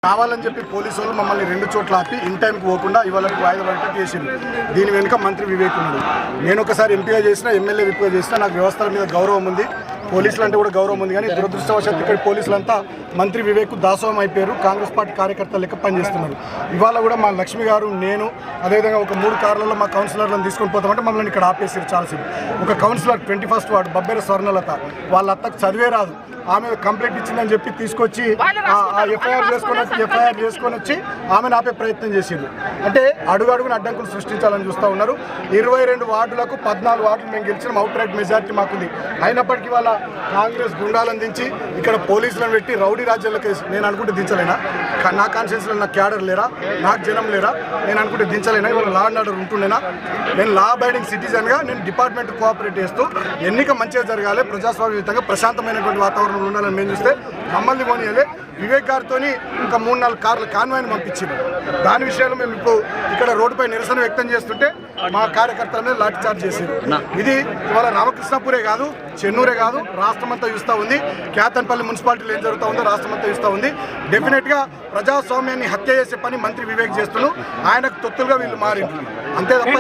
కావాలని చెప్పి పోలీసు వాళ్ళు మమ్మల్ని 2 చోట్ల ఆపి ఇన్ టైంకి పోకుండా ఇవాళ వాయిదా పడేటట్టు చేసింది. దీని వెనుక మంత్రి వివేక్ ఉన్నాడు. నేను ఒకసారి ఎంపీగా చేసినా, ఎమ్మెల్యే విప్గా చేసినా నాకు వ్యవస్థల మీద గౌరవం ఉంది, పోలీసులు అంటే కూడా గౌరవం ఉంది. కానీ దురదృష్టవశాత్తు ఇక్కడ పోలీసులంతా మంత్రి వివేక్ దాసోహం అయిపోయారు. కాంగ్రెస్ పార్టీ కార్యకర్తలు లెక్క పనిచేస్తున్నారు. ఇవాళ కూడా మా లక్ష్మి గారు, నేను అదేవిధంగా ఒక 3 కార్లలో మా కౌన్సిలర్లను తీసుకొని పోతామంటే మమ్మల్ని ఇక్కడ ఆపేసారు. చాలాసేపు ఒక కౌన్సిలర్ 21st వార్డు బబ్బేర స్వర్ణలత వాళ్ళ అత్తకు చదివే రాదు, ఆమె కంప్లైంట్ ఇచ్చిందని చెప్పి తీసుకొచ్చి ఎఫ్ఐఆర్ చేసుకొని వచ్చి ఆమెను ఆపే ప్రయత్నం చేసింది. అంటే అడుగడుగున అడ్డంకులు సృష్టించాలని చూస్తూ ఉన్నారు. 22 వార్డులకు 14 వార్డులు మేము గెలిచిన అవుట్ రైట్ మెజార్టీ మాకుంది. అయినప్పటికీ వాళ్ళ కాంగ్రెస్ గుండాలను దించి ఇక్కడ పోలీసులను పెట్టి రౌడీ రాజ్యాలకు నేను అనుకుంటే దించలేనా? నా కాన్షియన్స్లో నాకు క్యాడర్ లేరా? నాకు జనం లేరా? నేను అనుకుంటే దించలేనా? ఇవాళ లా అండ్ ఆర్డర్ ఉంటుండేనా? నేను లా అబైడింగ్ సిటిజన్గా నేను డిపార్ట్మెంట్ కోఆపరేట్ చేస్తూ ఎన్నిక మంచిగా జరగాలి, ప్రజాస్వామ్యయుతంగా ప్రశాంతమైనటువంటి వాతావరణం ఉండాలని మేము చూస్తే మమ్మల్ని పోనీయాలి. వివేక్ గారితో ఇంకా 3-4 కార్ల కాన్వాయ్ని పంపించింది. దాని విషయంలో మేము ఇప్పుడు ఇక్కడ రోడ్డుపై నిరసన వ్యక్తం చేస్తుంటే మా కార్యకర్తల మీద లాఠీ చార్జ్ చేశారు. ఇది ఇవాళ రామకృష్ణాపురే కాదు, చెన్నూరే కాదు, రాష్ట్రం అంతా చూస్తూ ఉంది. కేతన్పల్లి మున్సిపాలిటీలో ఏం జరుగుతూ ఉందో రాష్ట్రం అంతా చూస్తూ ఉంది. డెఫినెట్గా ప్రజాస్వామ్యాన్ని హత్య చేసే పని మంత్రి వివేక్ చేస్తున్నాడు. ఆయనకు తొత్తులుగా వీళ్ళు మారింది అంతే తప్ప